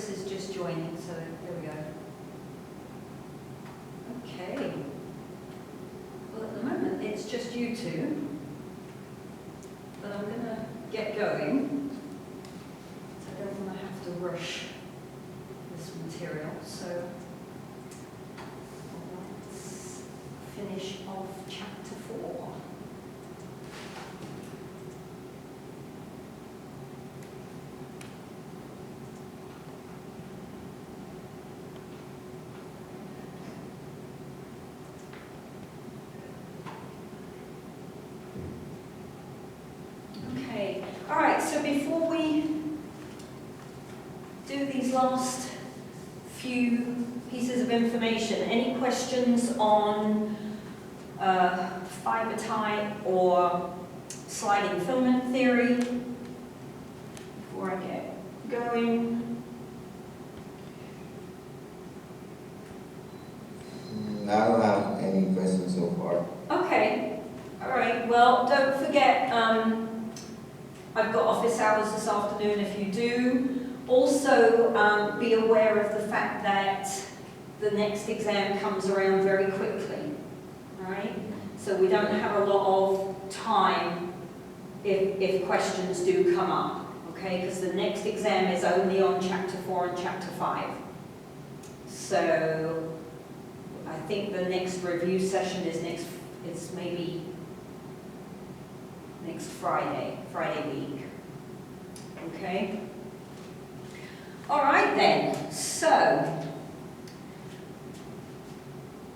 Chris is just joining, so there we go. Okay. Well, at the moment, it's just you two. But I'm going to get going. So I don't want to have to rush this material. So let's finish off chapter 4. All right, so before we do these last few pieces of information, any questions on fiber type or sliding filament theory before I get going? I don't have any questions so far. Okay, all right, well, don't forget, I've got office hours this afternoon if you do. Also, be aware of the fact that the next exam comes around very quickly, right? So we don't have a lot of time if questions do come up, okay? Because the next exam is only on chapter 4 and chapter 5. So I think the next review session is maybe next Friday week. Okay? All right then, so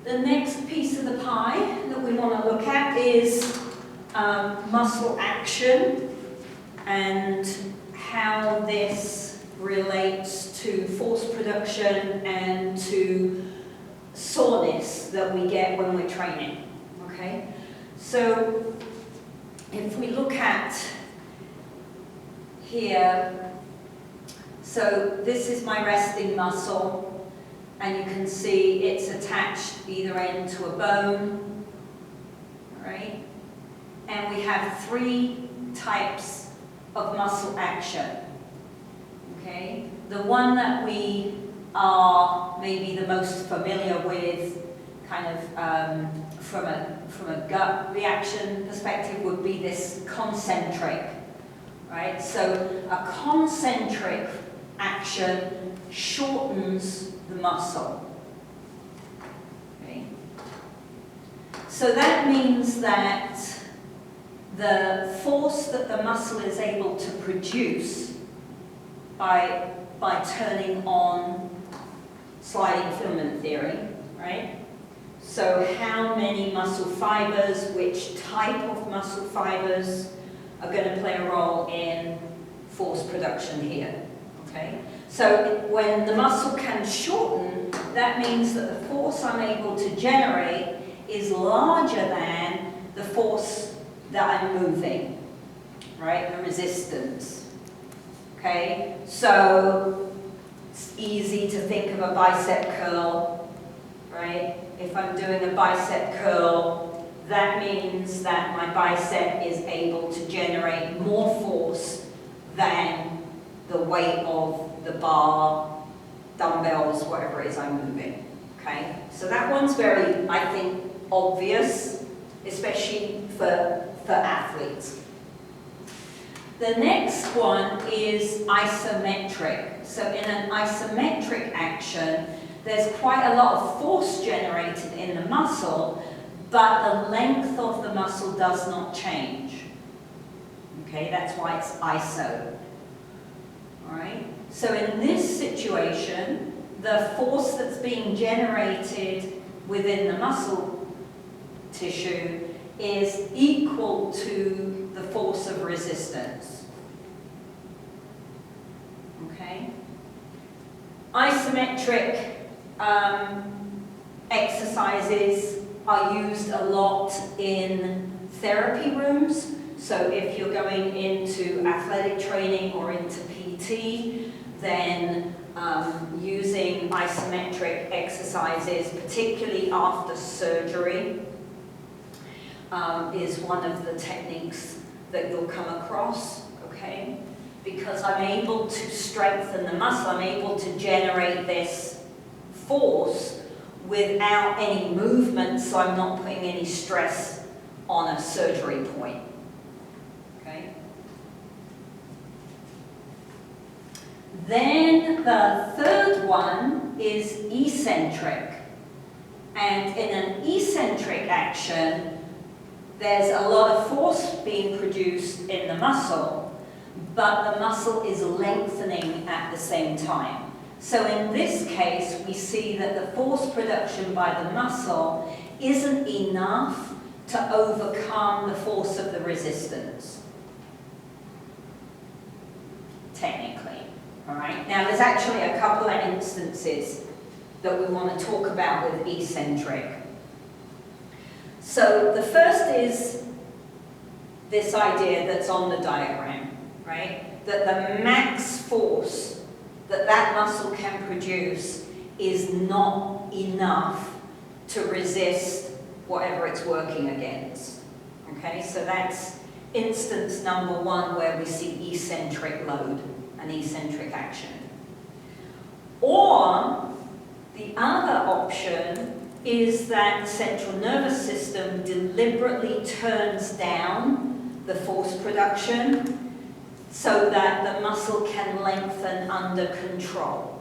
the next piece of the pie that we want to look at is muscle action and how this relates to force production and to soreness that we get when we're training. Okay? So if we look at here, so this is my resting muscle, and you can see it's attached either end to a bone, right? And we have 3 types of muscle action, okay? The one that we are maybe the most familiar with, kind of from a gut reaction perspective, would be this concentric, right? So a concentric action shortens the muscle. Okay? So that means that the force that the muscle is able to produce by turning on sliding filament theory, right? So how many muscle fibers, which type of muscle fibers are going to play a role in force production here, okay? So when the muscle can shorten, that means that the force I'm able to generate is larger than the force that I'm moving, right? The resistance, okay? So it's easy to think of a bicep curl, right? If I'm doing a bicep curl, that means that my bicep is able to generate more force than the weight of the bar, dumbbells, whatever it is I'm moving, okay? So that one's very, I think, obvious, especially for athletes. The next one is isometric. So in an isometric action, there's quite a lot of force generated in the muscle, but the length of the muscle does not change. Okay, that's why it's iso. All right? So in this situation, the force that's being generated within the muscle tissue is equal to the force of resistance. Okay? Isometric exercises are used a lot in therapy rooms. So if you're going into athletic training or into PT, then using isometric exercises, particularly after surgery, is one of the techniques that you'll come across, okay? because I'm able to strengthen the muscle, I'm able to generate this force without any movement, so I'm not putting any stress on a surgery point. Okay? Then the third one is eccentric. And in an eccentric action, there's a lot of force being produced in the muscle, but the muscle is lengthening at the same time. So in this case, we see that the force production by the muscle isn't enough to overcome the force of the resistance, technically. All right. Now, there's actually a couple of instances that we want to talk about with eccentric. So the first is this idea that's on the diagram, right? That the max force that that muscle can produce is not enough to resist whatever it's working against. Okay, so that's instance number one where we see eccentric load, an eccentric action. Or the other option is that the central nervous system deliberately turns down the force production so that the muscle can lengthen under control.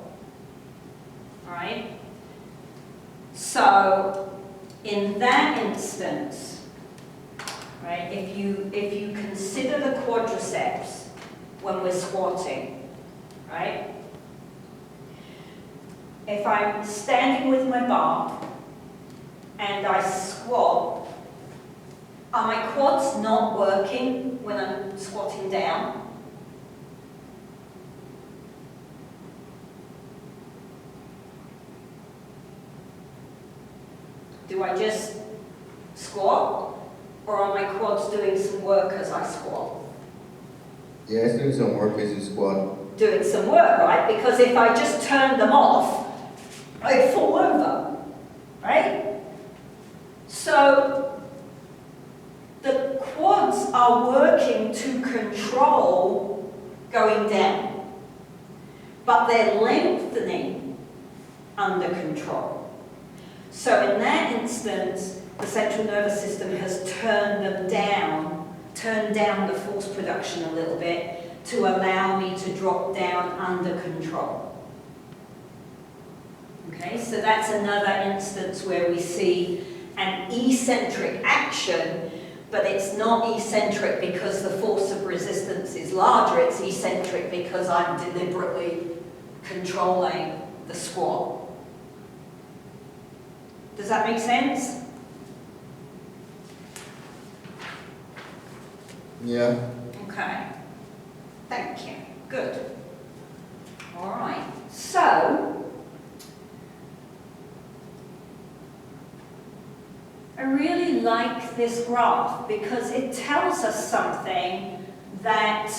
All right? So, in that instance, right, if you consider the quadriceps when we're squatting, right? If I'm standing with my bar and I squat, are my quads not working when I'm squatting down? Do I just squat, or are my quads doing some work as I squat? Yeah, it's doing some work as you squat. Doing some work, right? Because if I just turn them off, I'd fall over, right? So the quads are working to control going down, but they're lengthening under control. So in that instance, the central nervous system has turned down the force production a little bit to allow me to drop down under control. Okay, so that's another instance where we see an eccentric action, but it's not eccentric because the force of resistance is larger, it's eccentric because I'm deliberately controlling the squat. Does that make sense? Yeah. Okay. Thank you. Good. All right. So, I really like this graph because it tells us something that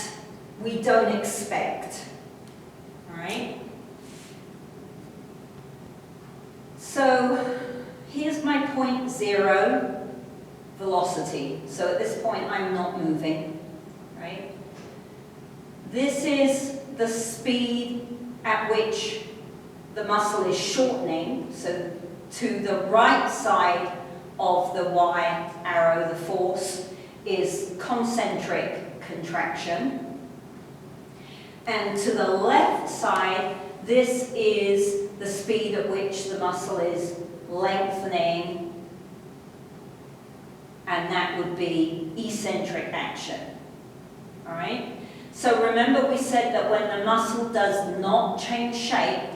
we don't expect. All right? So, here's my point 0 velocity. So at this point, I'm not moving, right? This is the speed at which the muscle is shortening. So to the right side of the Y arrow, the force is concentric contraction. And to the left side, this is the speed at which the muscle is lengthening, and that would be eccentric action. All right? So remember we said that when the muscle does not change shape,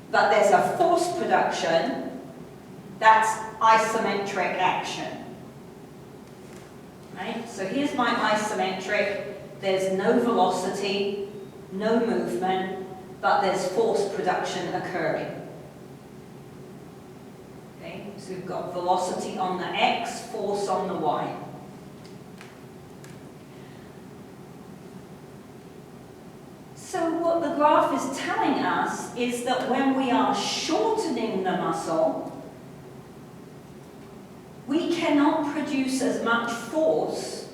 but there's a force production, that's isometric action. Right? So here's my isometric. There's no velocity, no movement, but there's force production occurring. So we've got velocity on the X, force on the Y. So what the graph is telling us is that when we are shortening the muscle, we cannot produce as much force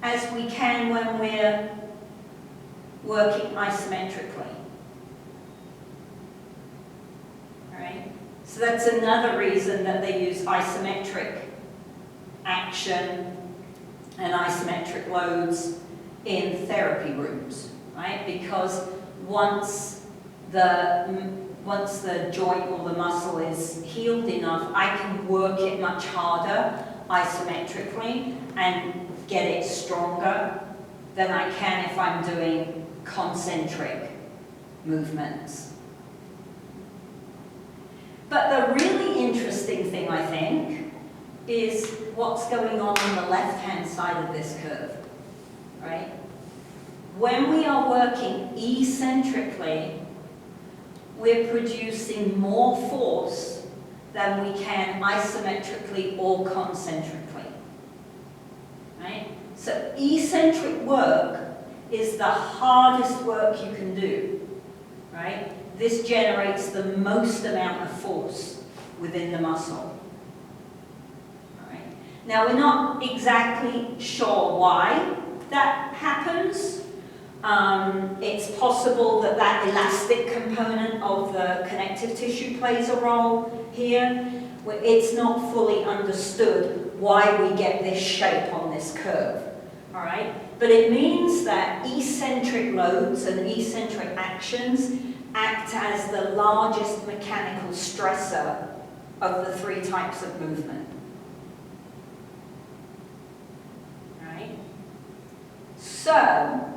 as we can when we're working isometrically. All right? So that's another reason that they use isometric action and isometric loads in therapy rooms, right? Because once the joint or the muscle is healed enough, I can work it much harder isometrically and get it stronger than I can if I'm doing concentric movements. But the really interesting thing, I think, is what's going on the left-hand side of this curve, right? When we are working eccentrically, we're producing more force than we can isometrically or concentrically, right? So eccentric work is the hardest work you can do, right? This generates the most amount of force within the muscle. All right. Now, we're not exactly sure why that happens. It's possible that that elastic component of the connective tissue plays a role here. It's not fully understood why we get this shape on this curve. All right? But it means that eccentric loads and eccentric actions act as the largest mechanical stressor of the three types of movement. Right? So,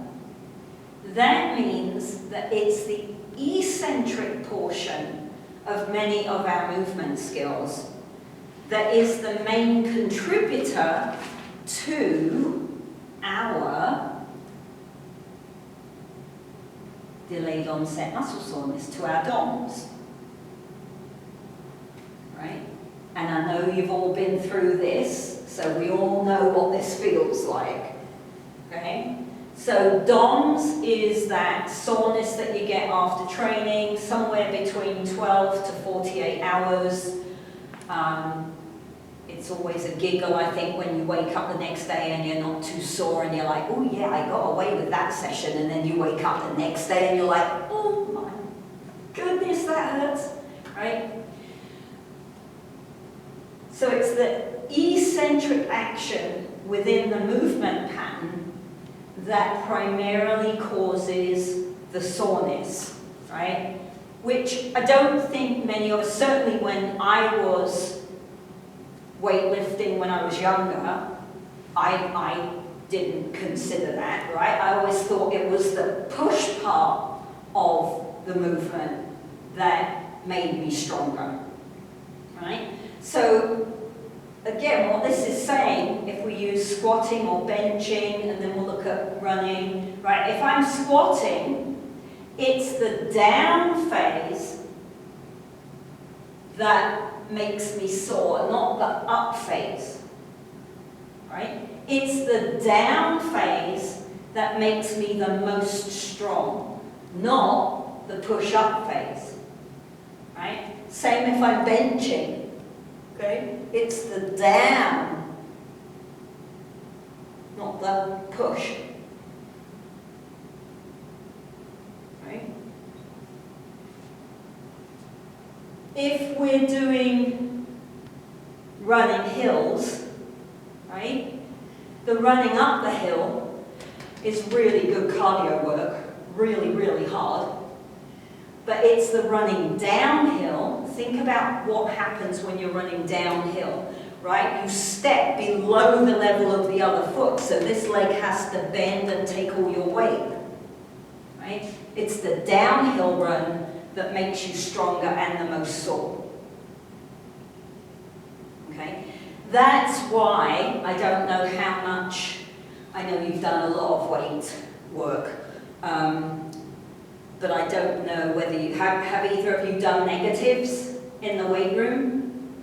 that means that it's the eccentric portion of many of our movement skills that is the main contributor to our delayed onset muscle soreness, to our DOMS. Right? And I know you've all been through this, so we all know what this feels like. Okay? So DOMS is that soreness that you get after training, somewhere between 12 to 48 hours. It's always a giggle, I think, when you wake up the next day and you're not too sore and you're like, oh yeah, I got away with that session. And then you wake up the next day and you're like, oh my goodness, that hurts, right? So it's the eccentric action within the movement pattern that primarily causes the soreness, right? Which I don't think many of us, certainly when I was weightlifting when I was younger, I didn't consider that, right? I always thought it was the push part of the movement that made me stronger, right? So again, what this is saying, if we use squatting or benching, and then we'll look at running, right? If I'm squatting, it's the down phase that makes me sore, not the up phase, right? It's the down phase that makes me the most strong, not the push-up phase, right? Same if I'm benching, okay? It's the down, not the push, right? If we're doing running hills, right, the running up the hill is really good cardio work, really, really hard. But it's the running downhill. Think about what happens when you're running downhill, right? You step below the level of the other foot, so this leg has to bend and take all your weight, right? It's the downhill run that makes you stronger and the most sore. Okay? That's why I don't know how much, I know you've done a lot of weight work, but I don't know whether you, have either of you done negatives in the weight room?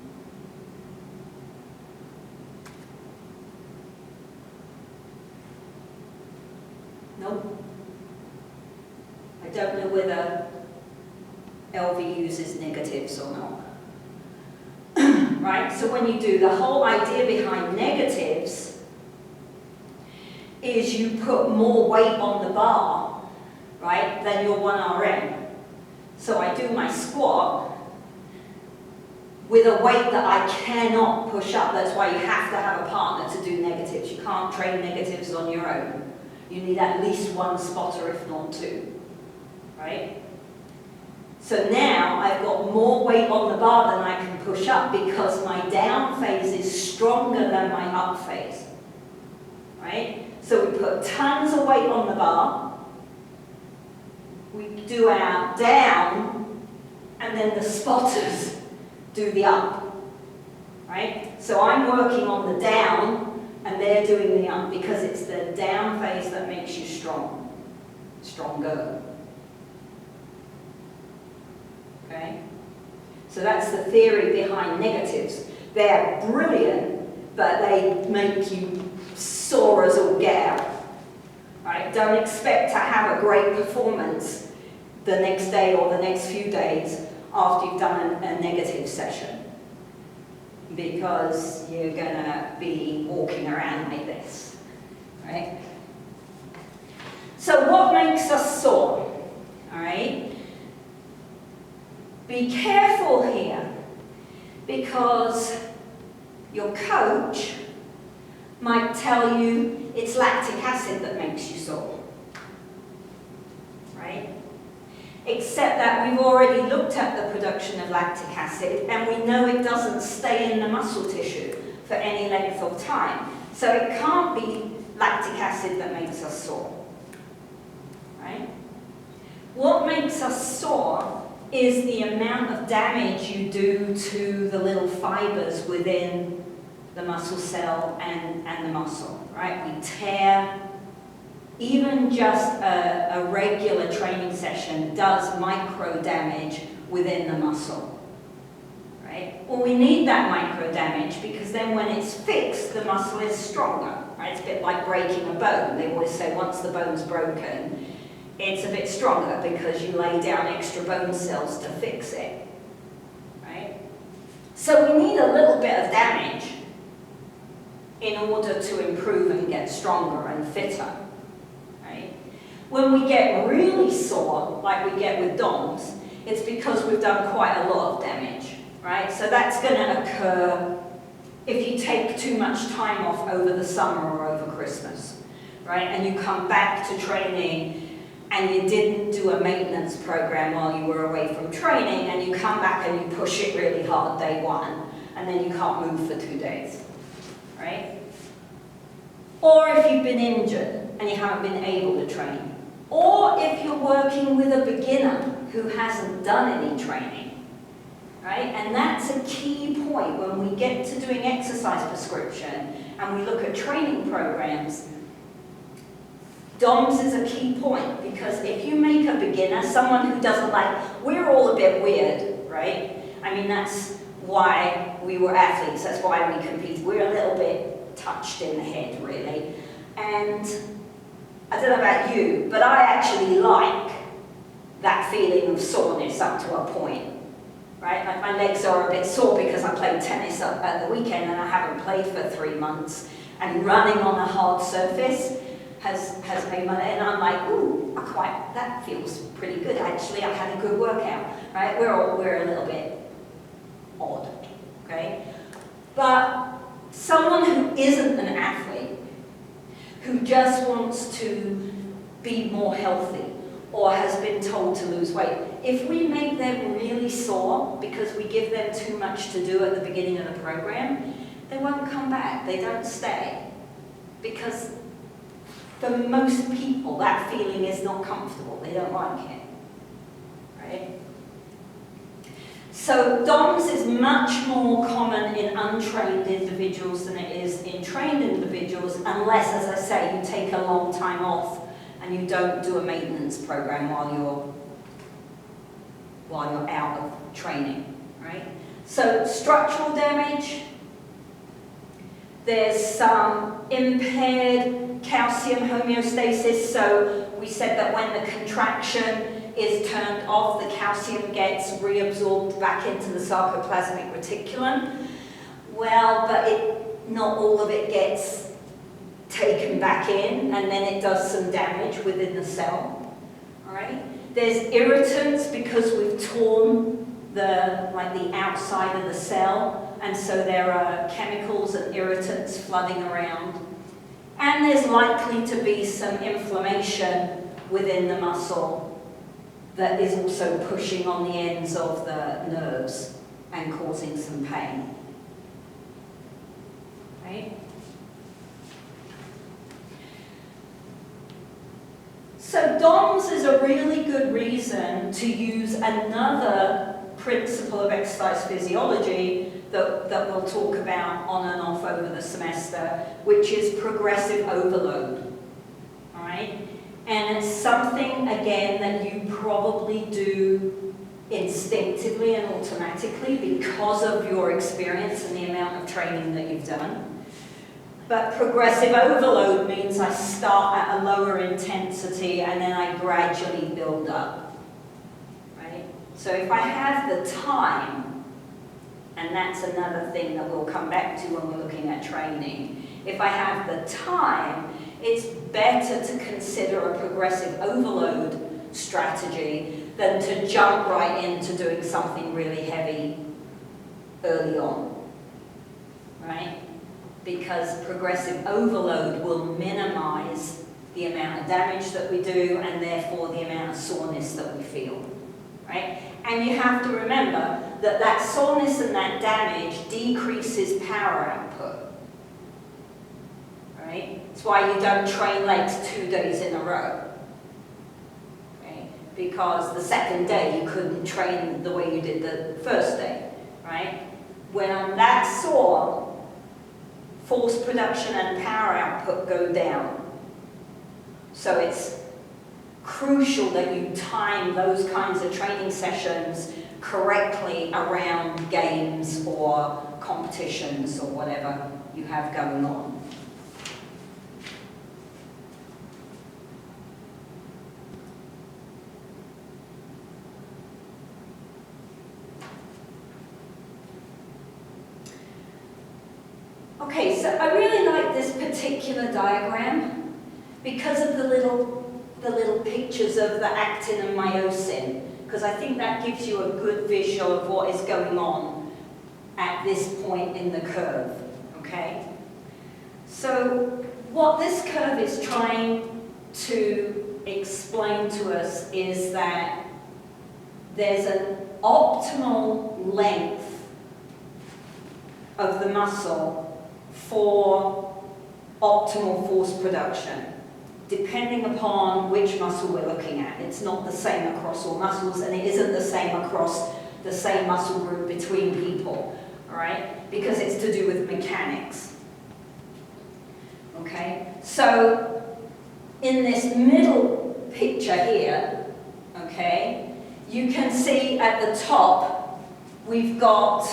Nope. I don't know whether LV uses negatives or not. Right? So when you do, the whole idea behind negatives is you put more weight on the bar, right, than your 1RM. So I do my squat with a weight that I cannot push up. That's why you have to have a partner to do negatives. You can't train negatives on your own. You need at least one spotter, if not two, right? So now I've got more weight on the bar than I can push up because my down phase is stronger than my up phase, right? So we put tons of weight on the bar, we do our down, and then the spotters do the up, right? So I'm working on the down, and they're doing the up because it's the down phase that makes you stronger. Okay? So that's the theory behind negatives. They're brilliant, but they make you sore as all get out. Right? Don't expect to have a great performance the next day or the next few days after you've done a negative session, because you're gonna be walking around like this, right? So what makes us sore? All right? Be careful here, because your coach might tell you it's lactic acid that makes you sore, right? Except that we've already looked at the production of lactic acid, and we know it doesn't stay in the muscle tissue for any length of time. So it can't be lactic acid that makes us sore, right? What makes us sore is the amount of damage you do to the little fibers within the muscle cell and the muscle, right? We tear. Even just a regular training session does micro damage within the muscle, right? Well, we need that micro damage because then when it's fixed, the muscle is stronger, right? It's a bit like breaking a bone. They always say once the bone's broken, it's a bit stronger because you lay down extra bone cells to fix it, right? So we need a little bit of damage in order to improve and get stronger and fitter, right? When we get really sore, like we get with DOMs, it's because we've done quite a lot of damage, right? So that's going to occur if you take too much time off over the summer or over Christmas, right? And you come back to training and you didn't do a maintenance program while you were away from training, and you come back and you push it really hard day one, and then you can't move for 2 days, right? Or if you've been injured and you haven't been able to train. Or if you're working with a beginner who hasn't done any training, right? And that's a key point when we get to doing exercise prescription and we look at training programs. DOMS is a key point, because if you make a beginner, someone who doesn't we're all a bit weird, right? I mean, that's why we were athletes, that's why we compete. We're a little bit touched in the head, really. And I don't know about you, but I actually like that feeling of soreness up to a point, right? Like my legs are a bit sore because I played tennis at the weekend and I haven't played for 3 months, and running on a hard surface has made my, and I'm like, ooh, that feels pretty good. Actually, I had a good workout, right? We're a little bit odd, okay? But someone who isn't an athlete, who just wants to be more healthy or has been told to lose weight, if we make them really sore because we give them too much to do at the beginning of the program, they won't come back, they don't stay. Because for most people, that feeling is not comfortable, they don't like it, right? So DOMS is much more common in untrained individuals than it is in trained individuals, unless, as I say, you take a long time off and you don't do a maintenance program while you're out of training, right? So structural damage, there's some impaired calcium homeostasis. So we said that when the contraction is turned off, the calcium gets reabsorbed back into the sarcoplasmic reticulum. Well, but not all of it gets taken back in, and then it does some damage within the cell. All right? There's irritants because we've torn the outside of the cell, and so there are chemicals and irritants flooding around. And there's likely to be some inflammation within the muscle that is also pushing on the ends of the nerves and causing some pain. Right? So DOMS is a really good reason to use another principle of exercise physiology that we'll talk about on and off over the semester, which is progressive overload. All right? And it's something, again, that you probably do instinctively and automatically because of your experience and the amount of training that you've done. But progressive overload means I start at a lower intensity and then I gradually build up, right? So if I have the time, and that's another thing that we'll come back to when we're looking at training, if I have the time, it's better to consider a progressive overload strategy than to jump right into doing something really heavy early on, right? Because progressive overload will minimize the amount of damage that we do and therefore the amount of soreness that we feel, right? And you have to remember that that soreness and that damage decreases power output, right? That's why you don't train legs 2 days in a row, right? Because the second day you couldn't train the way you did the first day, right? When I'm that sore, force production and power output go down. So it's crucial that you time those kinds of training sessions correctly around games or competitions or whatever you have going on. Okay, so I really like this particular diagram because of the little pictures of the actin and myosin, because I think that gives you a good visual of what is going on at this point in the curve, okay? So what this curve is trying to explain to us is that there's an optimal length of the muscle for optimal force production, depending upon which muscle we're looking at. It's not the same across all muscles, and it isn't the same across the same muscle group between people, all right? Because it's to do with mechanics. Okay? So, in this middle picture here, okay, you can see at the top, we've got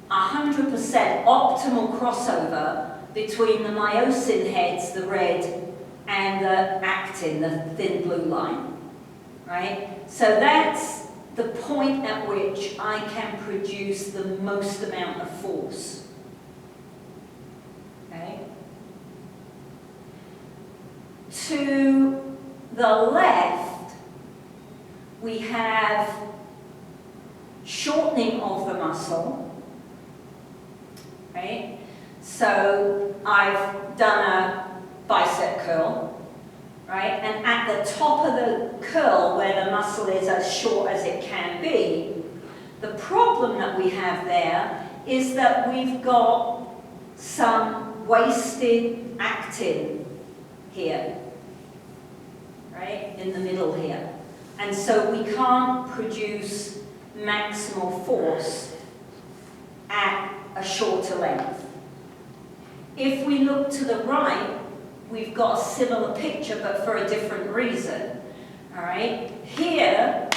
100% optimal crossover between the myosin heads, the red, and the actin, the thin blue line, right? So that's the point at which I can produce the most amount of force, okay? To the left, we have shortening of the muscle, right? So I've done a bicep curl, right? And at the top of the curl, where the muscle is as short as it can be, the problem that we have there is that we've got some wasted actin here, right? In the middle here. And so we can't produce maximal force at a shorter length. If we look to the right, we've got a similar picture, but for a different reason. All right? Here,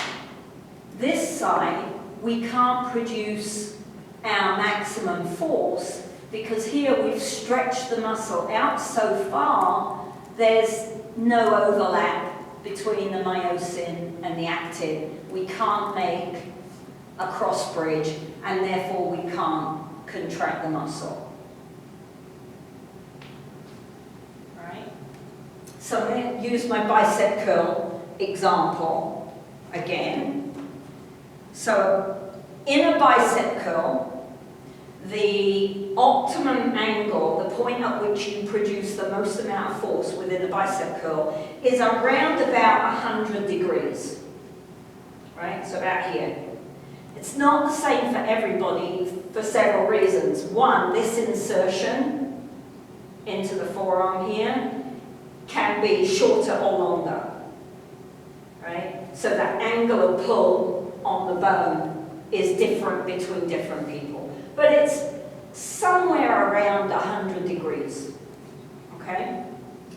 this side, we can't produce our maximum force because here we've stretched the muscle out so far, there's no overlap between the myosin and the actin. We can't make a cross bridge, and therefore we can't contract the muscle. So I'm going to use my bicep curl example again. So in a bicep curl, the optimum angle, the point at which you produce the most amount of force within the bicep curl, is around about 100 degrees. Right? So about here. It's not the same for everybody for several reasons. One, this insertion into the forearm here can be shorter or longer, right? So that angle of pull on the bone is different between different people. But it's somewhere around 100 degrees, okay?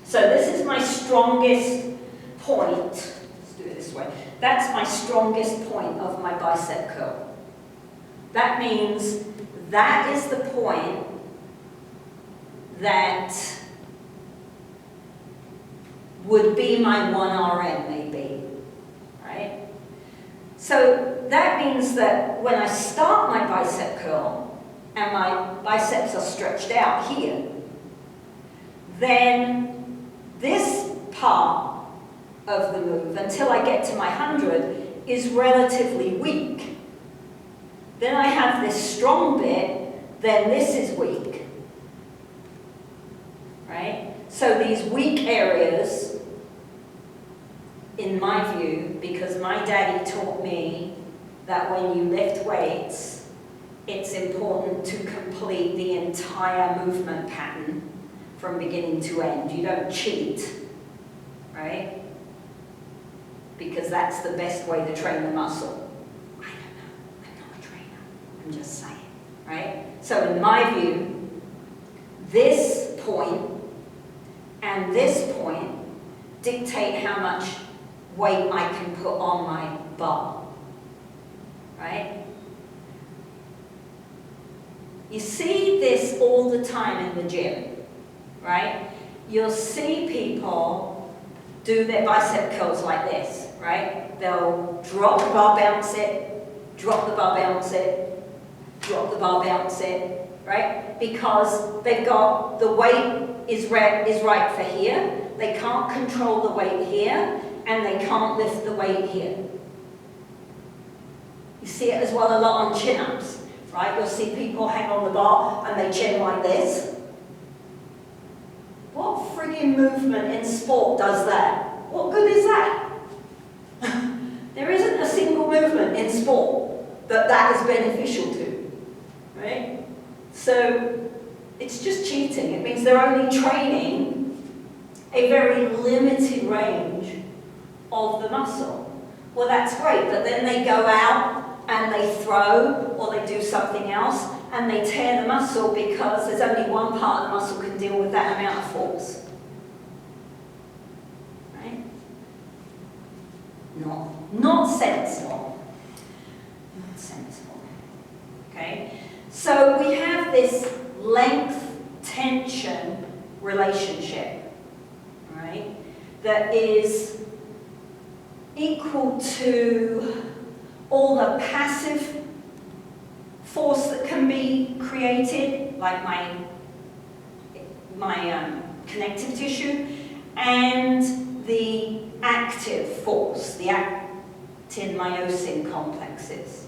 So this is my strongest point. Let's do it this way. That's my strongest point of my bicep curl. That means that is the point that would be my 1 RM maybe, right? So that means that when I start my bicep curl and my biceps are stretched out here, then this part of the move until I get to my 100 is relatively weak. Then I have this strong bit, then this is weak, right? So these weak areas, in my view, because my daddy taught me that when you lift weights, it's important to complete the entire movement pattern from beginning to end. You don't cheat, right? Because that's the best way to train the muscle. I don't know, I'm not a trainer, I'm just saying, right? So in my view, this point and this point dictate how much weight I can put on my bar, right? You see this all the time in the gym, right? You'll see people do their bicep curls like this, right? They'll drop the bar, bounce it, drop the bar, bounce it, drop the bar, bounce it, right? Because they've got the weight is right for here, they can't control the weight here, and they can't lift the weight here. You see it as well a lot on chin-ups, right? You'll see people hang on the bar and they chin like this. What friggin' movement in sport does that? What good is that? There isn't a single movement in sport that is beneficial to, right? So it's just cheating. It means they're only training a very limited range of the muscle. Well, that's great, but then they go out and they throw or they do something else and they tear the muscle because there's only one part of the muscle can deal with that amount of force. Right? Not sensible. Not sensible. Okay? So we have this length-tension relationship, right? That is equal to all the passive force that can be created, like my connective tissue, and the active force, the actin-myosin complexes,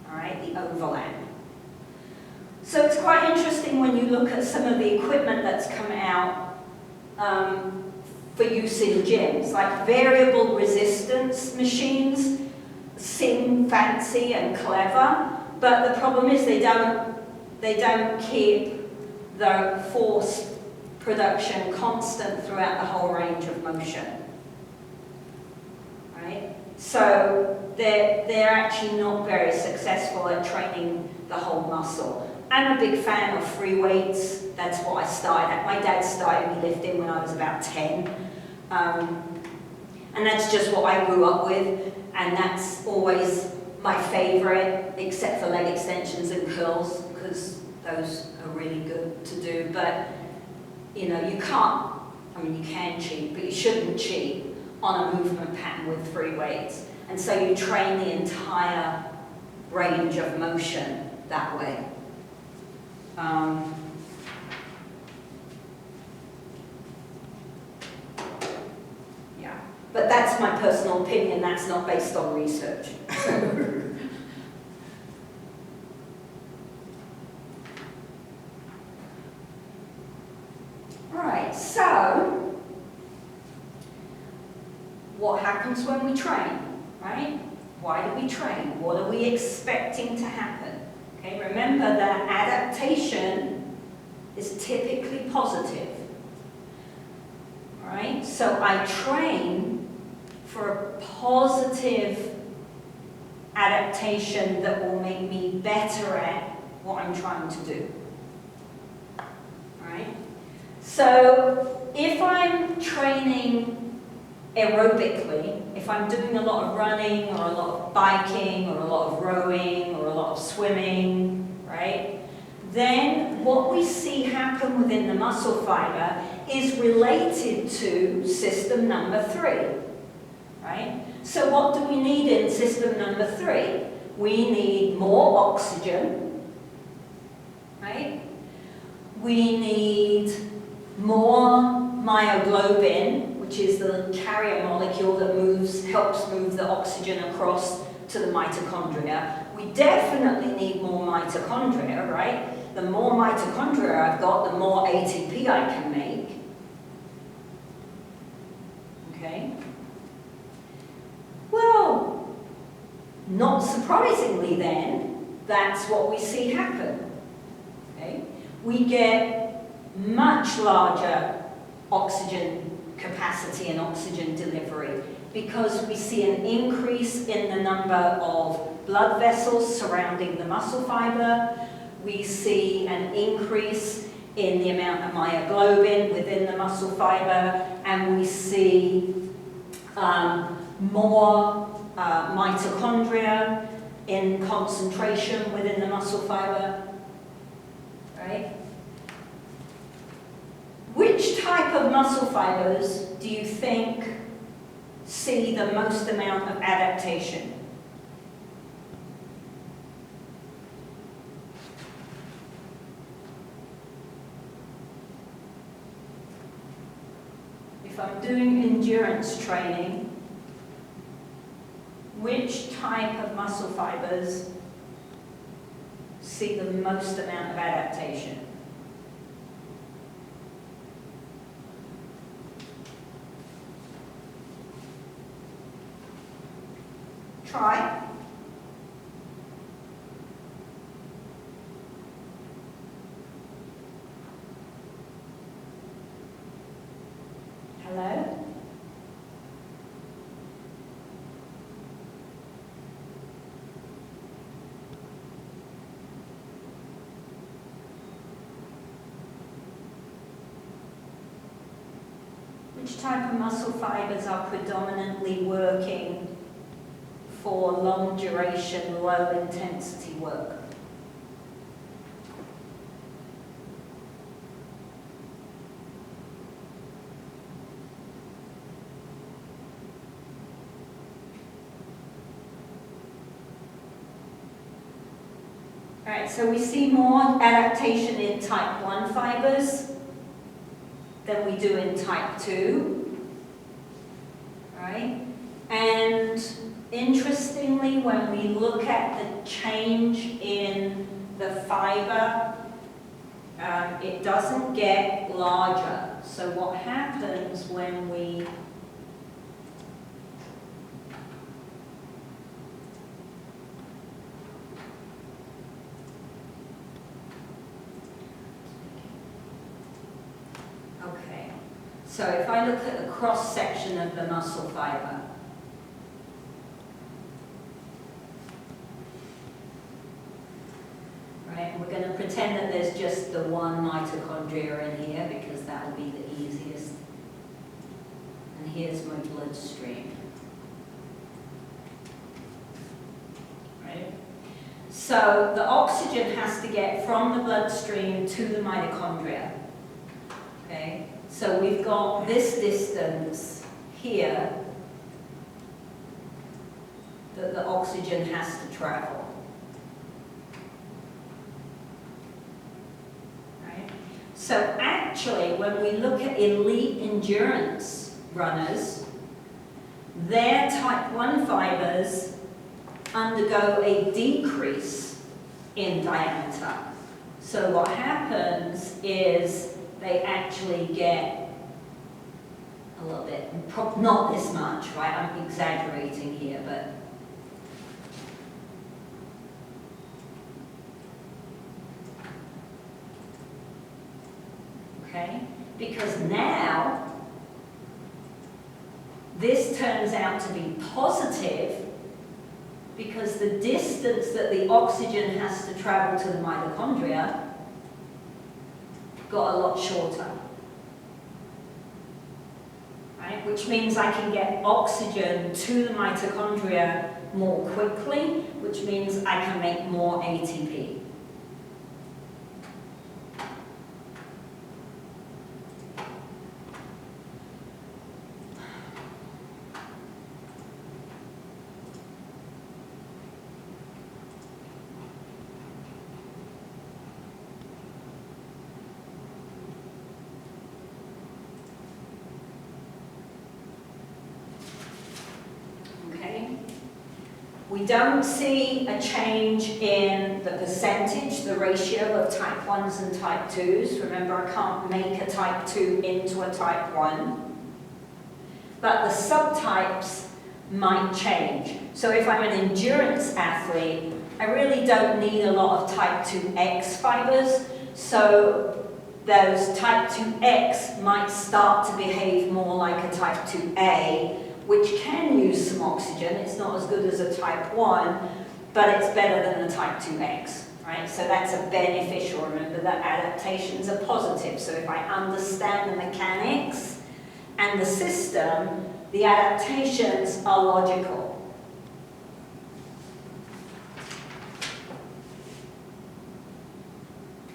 all right, the overlap. So it's quite interesting when you look at some of the equipment that's come out for use in gyms, like variable resistance machines seem fancy and clever, but the problem is they don't keep the force production constant throughout the whole range of motion, right? So they're actually not very successful at training the whole muscle. I'm a big fan of free weights. That's what I started at. My dad started me lifting when I was about 10. And that's just what I grew up with. And that's always my favorite, except for leg extensions and curls, because those are really good to do. But, you know, you can't, I mean, you can cheat, but you shouldn't cheat on a movement pattern with free weights. And so you train the entire range of motion that way. But that's my personal opinion, that's not based on research. Alright, so what happens when we train, right? Why do we train? What are we expecting to happen? Okay, remember that adaptation is typically positive. Alright, so I train for a positive adaptation that will make me better at what I'm trying to do. Alright? So if I'm training aerobically, if I'm doing a lot of running or a lot of biking or a lot of rowing or a lot of swimming, right? Then what we see happen within the muscle fiber is related to system number 3, right? So what do we need in system number 3? We need more oxygen, right? We need more myoglobin, which is the carrier molecule that helps move the oxygen across to the mitochondria. We definitely need more mitochondria, right? The more mitochondria I've got, the more ATP I can make. Okay? Well, not surprisingly then, that's what we see happen. Okay? We get much larger oxygen capacity and oxygen delivery because we see an increase in the number of blood vessels surrounding the muscle fiber. We see an increase in the amount of myoglobin within the muscle fiber, and we see more mitochondria in concentration within the muscle fiber, right? Which type of muscle fibers do you think see the most amount of adaptation? If I'm doing endurance training, which type of muscle fibers see the most amount of adaptation? Try. Hello? Which type of muscle fibers are predominantly working for long duration, low intensity work? Alright, so we see more adaptation in type 1 fibers than we do in type 2. Right? And interestingly, when we look at the change in the fiber, it doesn't get larger. So what happens when we So if I look at the cross-section of the muscle fiber, right, and we're going to pretend that there's just the one mitochondria in here because that will be the easiest. And here's my bloodstream. Right? So the oxygen has to get from the bloodstream to the mitochondria. Okay? So we've got this distance here that the oxygen has to travel. Right? So actually, when we look at elite endurance runners, their type 1 fibers undergo a decrease in diameter. So what happens is they actually get a little bit, not this much, right? I'm exaggerating here, but okay? Because now this turns out to be positive because the distance that the oxygen has to travel to the mitochondria got a lot shorter. Right? Which means I can get oxygen to the mitochondria more quickly, which means I can make more ATP. We don't see a change in the percentage, the ratio of type 1s and type 2s. Remember, I can't make a type 2 into a type 1. But the subtypes might change. So if I'm an endurance athlete, I really don't need a lot of type 2X fibers. So those type 2X might start to behave more like a type 2A, which can use some oxygen. It's not as good as a type 1, but it's better than a type 2X, right? So that's a beneficial. Remember that adaptations are positive. So if I understand the mechanics and the system, the adaptations are logical.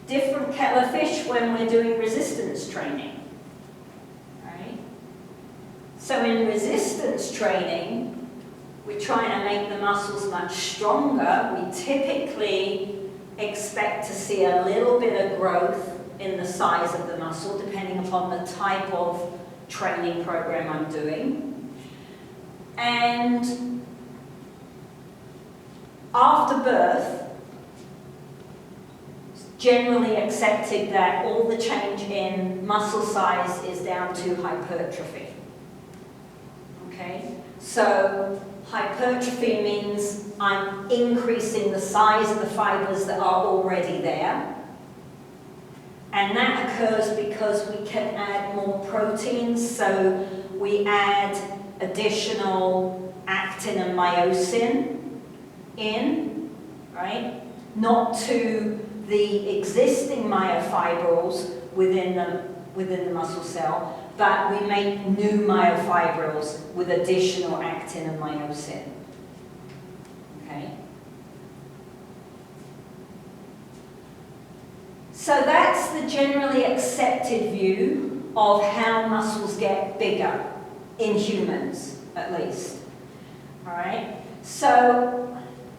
Different kettle of fish when we're doing resistance training. So in resistance training, we're trying to make the muscles much stronger. We typically expect to see a little bit of growth in the size of the muscle, depending upon the type of training program I'm doing. And after birth, it's generally accepted that all the change in muscle size is down to hypertrophy. Okay, so hypertrophy means I'm increasing the size of the fibers that are already there. And that occurs because we can add more proteins, so we add additional actin and myosin in, right? Not to the existing myofibrils within the muscle cell, but we make new myofibrils with additional actin and myosin. Okay? So that's the generally accepted view of how muscles get bigger, in humans at least. All right? So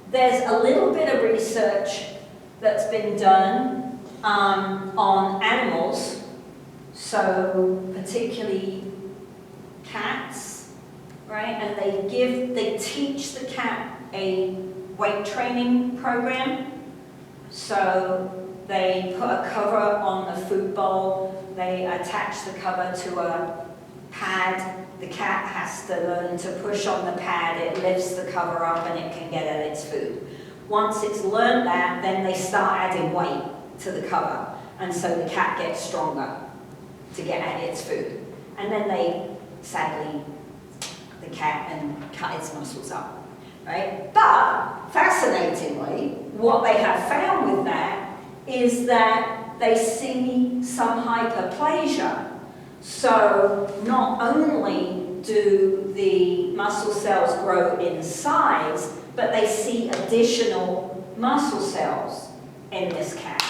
there's a little bit of research that's been done on animals. So particularly cats, right? And they teach the cat a weight training program. So they put a cover on the food bowl, they attach the cover to a pad. The cat has to learn to push on the pad, it lifts the cover up and it can get at its food. Once it's learned that, then they start adding weight to the cover. And so the cat gets stronger to get at its food. And then they, sadly, the cat and cut its muscles up, right? But, fascinatingly, what they have found with that is that they see some hyperplasia. So, not only do the muscle cells grow in size, but they see additional muscle cells in this cat.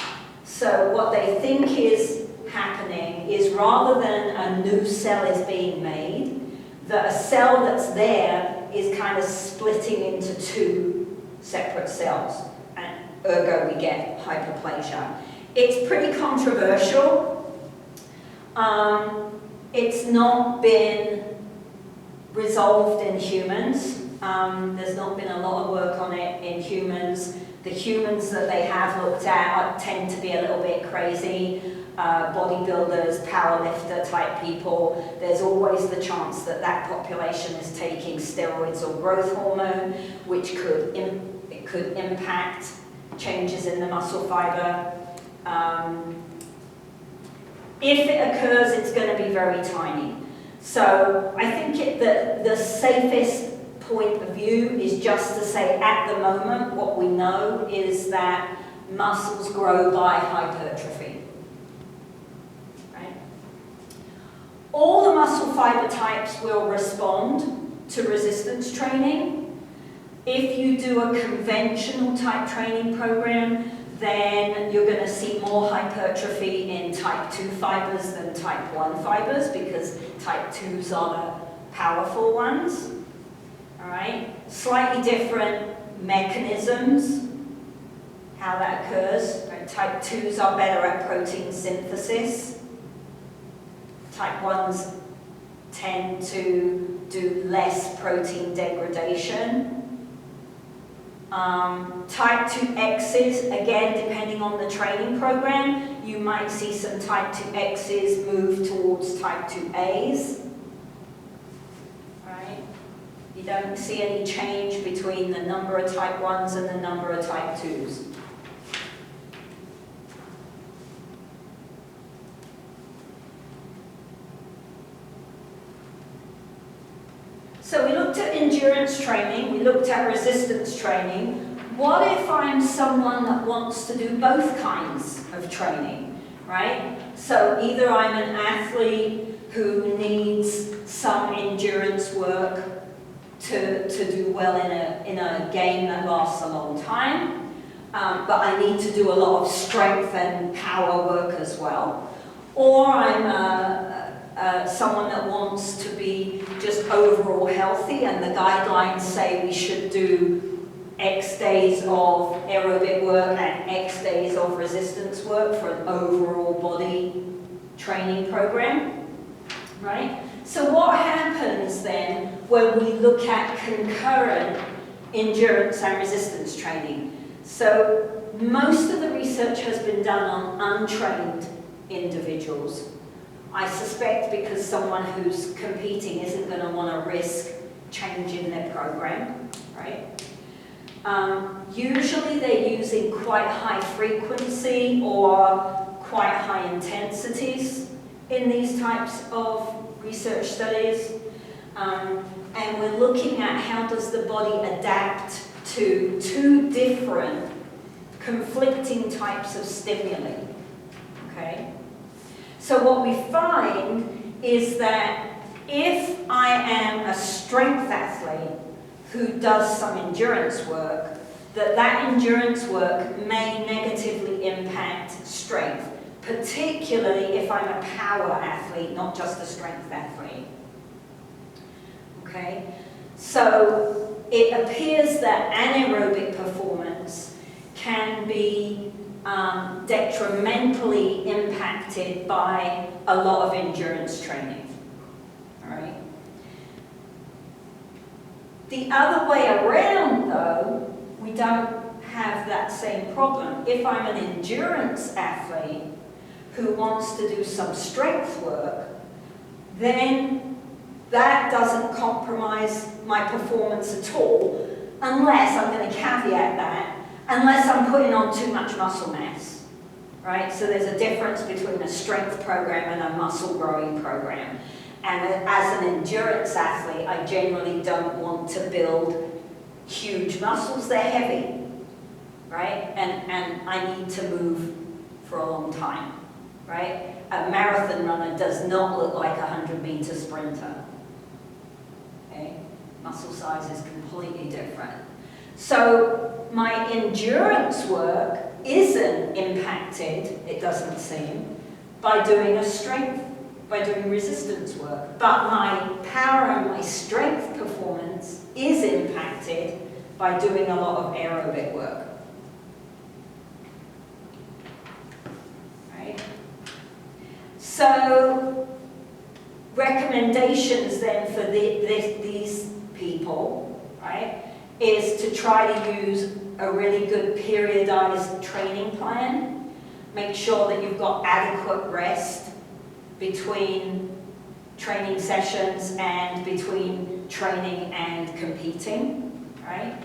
So, what they think is happening is rather than a new cell is being made, that a cell that's there is kind of splitting into two separate cells, and ergo we get hyperplasia. It's pretty controversial. It's not been resolved in humans. There's not been a lot of work on it in humans. The humans that they have looked at tend to be a little bit crazy. Bodybuilders, powerlifter type people. There's always the chance that that population is taking steroids or growth hormone, which could impact changes in the muscle fiber. If it occurs, it's going to be very tiny. So I think the safest point of view is just to say at the moment what we know is that muscles grow by hypertrophy. Right? All the muscle fiber types will respond to resistance training. If you do a conventional type training program, then you're going to see more hypertrophy in type 2 fibers than type 1 fibers because type 2s are the powerful ones. All right? Slightly different mechanisms, how that occurs. Right? Type 2s are better at protein synthesis. Type 1s tend to do less protein degradation. Type 2Xs, again, depending on the training program, you might see some type 2Xs move towards type 2As. Right? You don't see any change between the number of type 1s and the number of type 2s. So we looked at endurance training, we looked at resistance training. What if I'm someone that wants to do both kinds of training, right? So either I'm an athlete who needs some endurance work to do well in a game that lasts a long time, but I need to do a lot of strength and power work as well. Or I'm someone that wants to be just overall healthy, and the guidelines say we should do X days of aerobic work and X days of resistance work for an overall body training program, right? So what happens then when we look at concurrent endurance and resistance training? So most of the research has been done on untrained individuals. I suspect because someone who's competing isn't going to want to risk changing their program, right? Usually they're using quite high frequency or quite high intensities in these types of research studies. And we're looking at how does the body adapt to two different conflicting types of stimuli, okay? So what we find is that if I am a strength athlete who does some endurance work, that endurance work may negatively impact strength, particularly if I'm a power athlete, not just a strength athlete. Okay? So it appears that anaerobic performance can be detrimentally impacted by a lot of endurance training. All right? The other way around, though, we don't have that same problem. If I'm an endurance athlete who wants to do some strength work, then that doesn't compromise my performance at all, unless, I'm going to caveat that, unless I'm putting on too much muscle mass, right? So there's a difference between a strength program and a muscle growing program. And as an endurance athlete, I generally don't want to build huge muscles. They're heavy, right? And I need to move for a long time, right? A marathon runner does not look like a 100-meter sprinter, okay? Muscle size is completely different. So my endurance work isn't impacted, it doesn't seem, by doing resistance work. But my power and my strength performance is impacted by doing a lot of aerobic work. Right? So recommendations then for these people, right, is to try to use a really good periodized training plan. Make sure that you've got adequate rest between training sessions and between training and competing, right?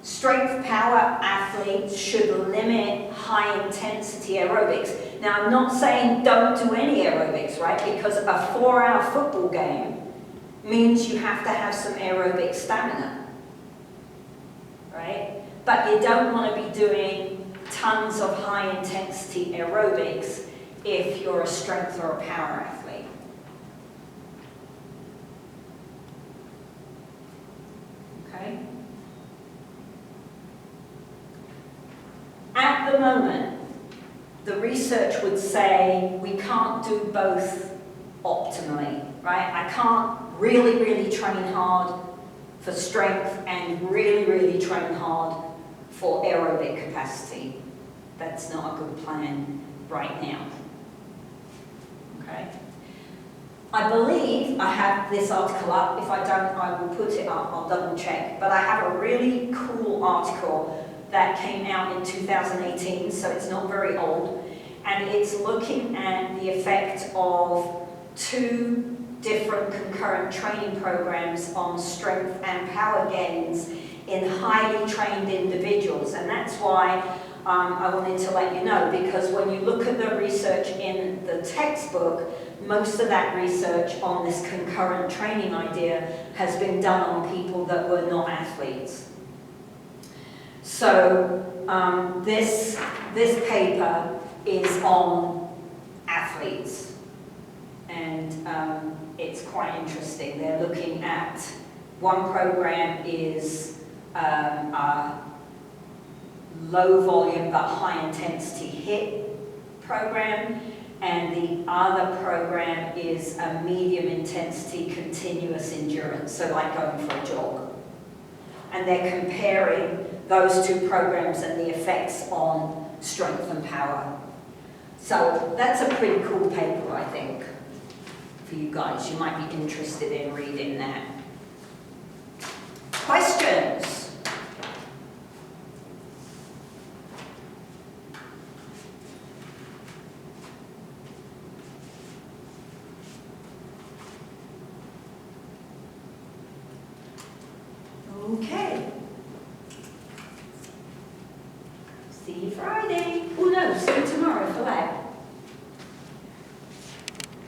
Strength power athletes should limit high intensity aerobics. Now, I'm not saying don't do any aerobics, right? Because a 4-hour football game means you have to have some aerobic stamina, right? But you don't want to be doing tons of high intensity aerobics if you're a strength or a power athlete. Okay? At the moment, the research would say we can't do both optimally, right? I can't really, really train hard for strength and really, really train hard for aerobic capacity. That's not a good plan right now. Okay? I believe I have this article up. If I don't, I will put it up. I'll double check. But I have a really cool article that came out in 2018, so it's not very old. And it's looking at the effect of 2 different concurrent training programs on strength and power gains in highly trained individuals. And that's why I wanted to let you know, because when you look at the research in the textbook, most of that research on this concurrent training idea has been done on people that were not athletes. So this paper is on athletes, and it's quite interesting. They're looking at, one program is a low volume but high intensity HIIT program, and the other program is a medium intensity continuous endurance, so like going for a jog. And they're comparing those 2 programs and the effects on strength and power. So that's a pretty cool paper, I think, for you guys. You might be interested in reading that. Questions? Okay. See you Friday. Oh no, see you tomorrow for that.